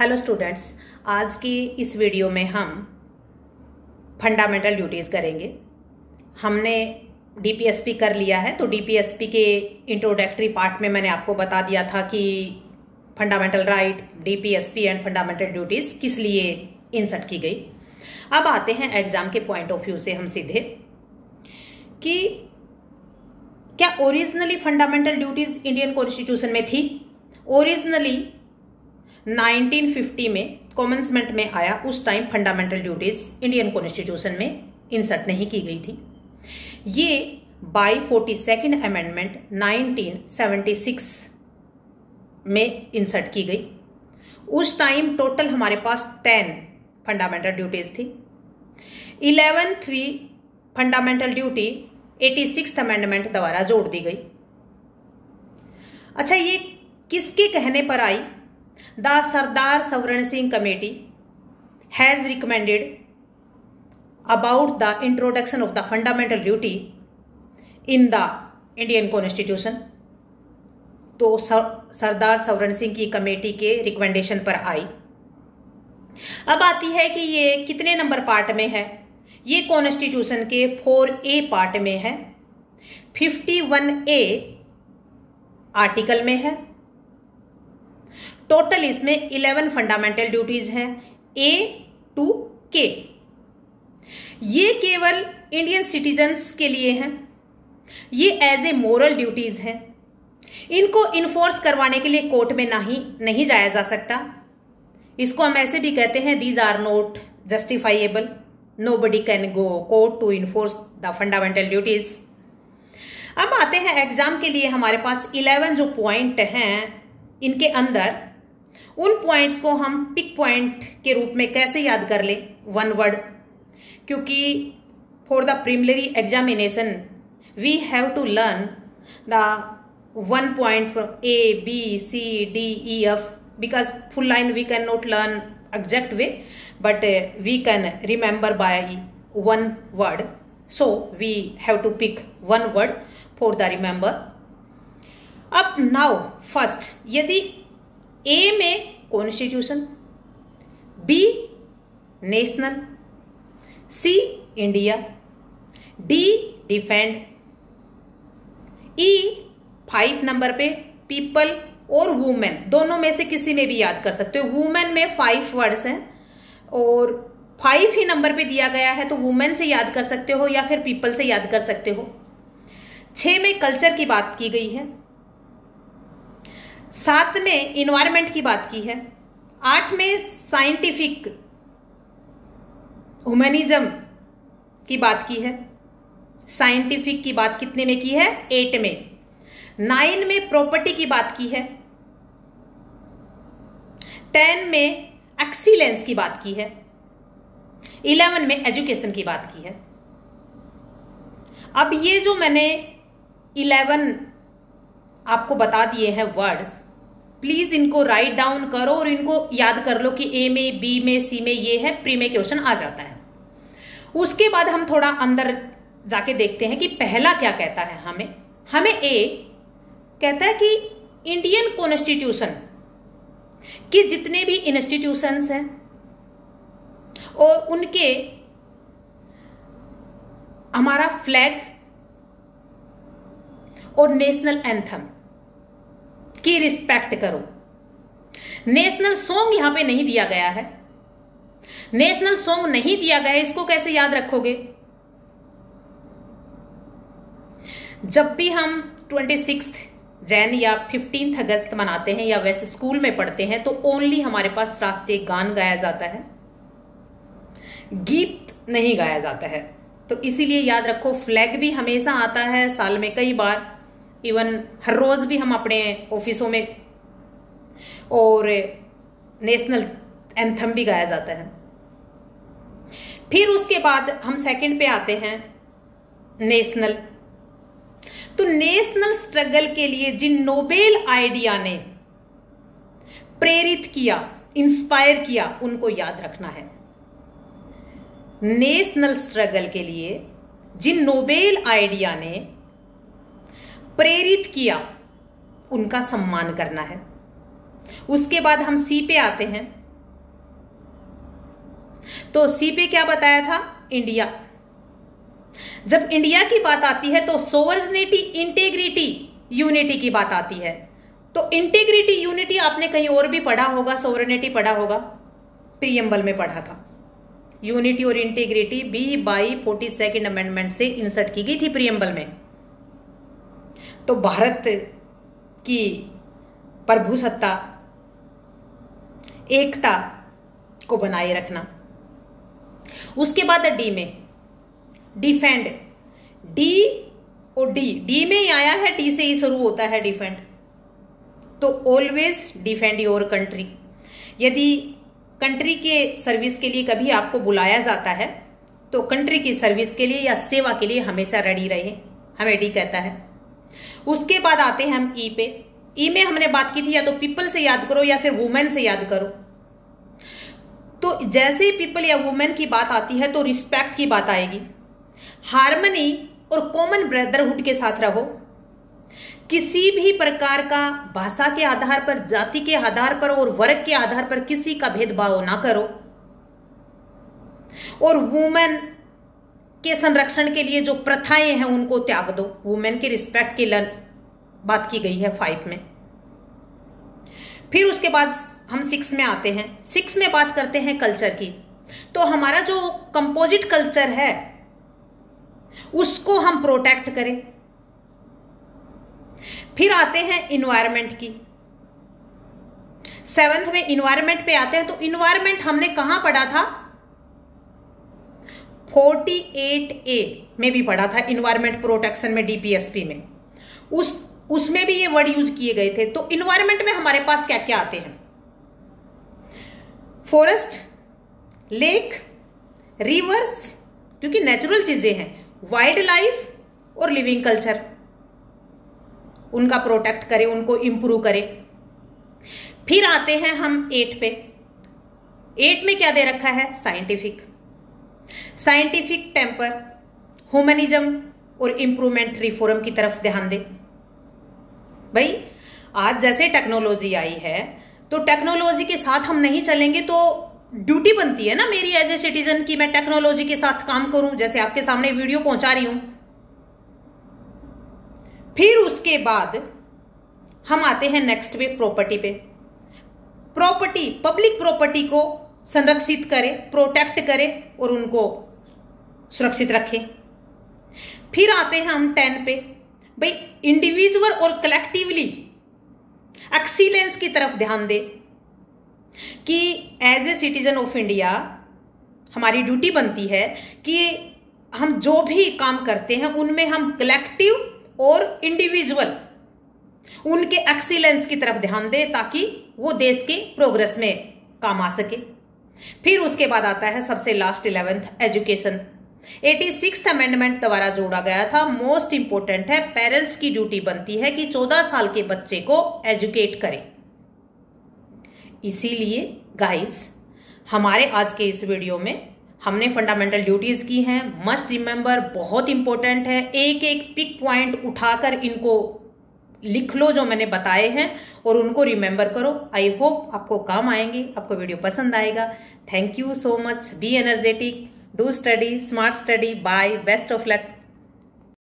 Hello students, आज की इस वीडियो में हम फंडामेंटल ड्यूटीज़ करेंगे। हमने डीपीएसपी कर लिया है, तो डीपीएसपी के इंट्रोडक्टरी पार्ट में मैंने आपको बता दिया था कि fundamental right, DPSP and fundamental duties किस लिए इंसर्ट की गई। अब आते हैं एग्जाम के पॉइंट ऑफ व्यू से हम सीधे कि क्या originally fundamental duties Indian constitution में थी। ओरिजिनली 1950 में कॉमेंसमेंट में आया, उस time fundamental duties Indian constitution में इंसर्ट नहीं की गई थी। ये बाय 42nd अमेंडमेंट 1976 में इंसर्ट की गई। उस टाइम टोटल हमारे पास 10 फंडामेंटल ड्यूटीज थी। 11वीं फंडामेंटल ड्यूटी 86th अमेंडमेंट द्वारा जोड़ दी गई। अच्छा, ये किसके कहने पर आई? The Sardar Savaran Singh Committee has recommended about the introduction of the fundamental duty in the Indian Constitution। तो सरदार सवरण सिंह की कमेटी के रिकमेंडेशन पर आई। अब आती है कि ये कितने नंबर पार्ट में है। ये कॉन्स्टिट्यूशन के 4A पार्ट में है, 51A आर्टिकल में है। टोटल इसमें 11 फंडामेंटल ड्यूटीज हैं A to K। ये केवल इंडियन सिटीजन्स के लिए हैं। ये एज ए मोरल ड्यूटीज हैं। इनको इन्फोर्स करवाने के लिए कोर्ट में नहीं जाया जा सकता। इसको हम ऐसे भी कहते हैं, these are not justifiable, nobody can go court to enforce the fundamental duties. अब आते हैं एग्जाम के लिए हमारे पास 11 जो पॉइंट हैं, इनके अंदर उन पॉइंट्स को हम पिक पॉइंट के रूप में कैसे याद कर ले, वन वर्ड। क्योंकि for the preliminary examination we have to learn the 1 point from A, B, C, D, E, F, because full line we cannot learn exact way, but we can remember by one word. So we have to pick one word for the remember. अब now first, यदि A में constitution, B national, C India, D defend, E 5 number पे people और women, दोनों में से किसी में भी याद कर सकते हो। वुमेन में 5 वर्ड्स हैं और 5 ही नंबर पे दिया गया है, तो वुमेन से याद कर सकते हो या फिर पीपल से याद कर सकते हो। 6 में कल्चर की बात की गई है, 7 में इन्वायरमेंट की बात की है, 8 में साइंटिफिक ह्यूमनिज्म की बात की है। साइंटिफिक की बात कितने में की है? 8 में। 9 में प्रॉपर्टी की बात की है। 10 में एक्सीलेंस की बात की है। 11 में एजुकेशन की बात की है। अब ये जो मैंने 11 आपको बता दिए हैं वर्ड्स, प्लीज इनको राइट डाउन करो और इनको याद कर लो कि A में, B में, C में ये है, प्री में क्वेश्चन आ जाता है। उसके बाद हम थोड़ा अंदर जाके देखते हैं कि पहला क्या कहता है। हमें A कहता है कि इंडियन कॉन्स्टिट्यूशन के जितने भी इंस्टीट्यूशंस हैं और उनके हमारा फ्लैग और नेशनल एंथम की रिस्पेक्ट करो। नेशनल सॉन्ग यहां पे नहीं दिया गया है। नेशनल सॉन्ग नहीं दिया गया है, इसको कैसे याद रखोगे? जब भी हम 26 जैन या 15 अगस्त मनाते हैं या वैसे स्कूल में पढ़ते हैं, तो ओनली हमारे पास राष्ट्रीय गान गाया जाता है, गीत नहीं गाया जाता है। तो इसीलिए याद रखो, फ्लैग भी हमेशा आता है साल में कई बार, इवन हर रोज भी हम अपने ऑफिसों में, और नेशनल एंथम भी गाया जाता है। फिर उसके बाद हम सेकंड पे आते हैं, नेशनल। तो नेशनल स्ट्रगल के लिए जिन नोबेल आइडिया ने प्रेरित किया, इंस्पायर किया, उनको याद रखना है। नेशनल स्ट्रगल के लिए जिन नोबेल आइडिया ने प्रेरित किया, उनका सम्मान करना है। उसके बाद हम सी पे आते हैं, तो सी पे क्या बताया था? इंडिया। जब इंडिया की बात आती है तो सोवरेनिटी, इंटीग्रिटी, यूनिटी की बात आती है। तो इंटीग्रिटी, यूनिटी आपने कहीं और भी पढ़ा होगा, सोवरेनिटी पढ़ा होगा, प्रीएम्बल में पढ़ा था। यूनिटी और integrity be by 42nd amendment से इंसर्ट की गई थी प्रीएम्बल में। तो भारत की प्रभुसत्ता, एकता को बनाए रखना। उसके बाद डी में डिफेंड, डी और डी में ही आया है, डी से ही शुरू होता है डिफेंड। तो ऑलवेज डिफेंड योर कंट्री। यदि कंट्री के सर्विस के लिए कभी आपको बुलाया जाता है तो कंट्री की सर्विस के लिए या सेवा के लिए हमेशा रेडी रहे, हमें डी कहता है। उसके बाद आते हैं हम ई पे। ई में हमने बात की थी या तो पीपल से याद करो या फिर वुमेन से याद करो। तो जैसे ही पीपल या वुमेन की बात आती है तो रिस्पेक्ट की बात आएगी। हार्मनी और कॉमन ब्रदरहुड के साथ रहो। किसी भी प्रकार का भाषा के आधार पर, जाति के आधार पर और वर्ग के आधार पर किसी का भेदभाव ना करो। और वुमेन के संरक्षण के लिए जो प्रथाएं हैं उनको त्याग दो। वुमेन के रिस्पेक्ट की बात की गई है 5 में। फिर उसके बाद हम 6 में आते हैं। 6 में बात करते हैं कल्चर की। तो हमारा जो कंपोजिट कल्चर है उसको हम प्रोटेक्ट करें। फिर आते हैं इन्वायरमेंट की। 7th में इन्वायरमेंट पे आते हैं। तो इन्वायरमेंट हमने कहां पढ़ा था? 48A में भी पढ़ा था, इन्वायरमेंट प्रोटेक्शन में, डीपीएसपी में। उसमें भी ये वर्ड यूज किए गए थे। तो इन्वायरमेंट में हमारे पास क्या क्या आते हैं? फॉरेस्ट, लेक, रिवर्स, क्योंकि नेचुरल चीजें हैं, वाइल्ड लाइफ और लिविंग कल्चर, उनका प्रोटेक्ट करें, उनको इंप्रूव करें। फिर आते हैं हम 8 पे। 8 में क्या दे रखा है? साइंटिफिक टेम्पर, ह्यूमनिज्म और इंप्रूवमेंट, रिफॉर्म की तरफ ध्यान दे। भाई आज जैसे टेक्नोलॉजी आई है तो टेक्नोलॉजी के साथ हम नहीं चलेंगे तो ड्यूटी बनती है ना मेरी एज ए सिटीजन की मैं टेक्नोलॉजी के साथ काम करूं, जैसे आपके सामने वीडियो पहुंचा रही हूं। फिर उसके बाद हम आते हैं नेक्स्ट पे, प्रॉपर्टी पे। प्रॉपर्टी, पब्लिक प्रॉपर्टी को संरक्षित करें, प्रोटेक्ट करें और उनको सुरक्षित रखें। फिर आते हैं हम 10 पे। भाई इंडिविजुअल और कलेक्टिवली एक्सीलेंस की तरफ ध्यान दे कि as a citizen of India हमारी ड्यूटी बनती है कि हम जो भी काम करते हैं उनमें हम कलेक्टिव और इंडिविजुअल उनके एक्सीलेंस की तरफ ध्यान दे ताकि वो देश के प्रोग्रेस में काम आ सके। फिर उसके बाद आता है सबसे last 11th, education. 86th amendment द्वारा जोड़ा गया था। मोस्ट इंपोर्टेंट है, पेरेंट्स की ड्यूटी बनती है कि 14 साल के बच्चे को एजुकेट करें। इसीलिए गाइस हमारे आज के इस वीडियो में हमने फंडामेंटल ड्यूटीज की हैं। मस्ट रिमेंबर, बहुत इंपॉर्टेंट है। एक एक पिक पॉइंट उठाकर इनको लिख लो जो मैंने बताए हैं और उनको रिमेंबर करो। आई होप आपको काम आएंगे, आपको वीडियो पसंद आएगा। Thank you so much. Be energetic, do study, smart study. Bye, best of luck.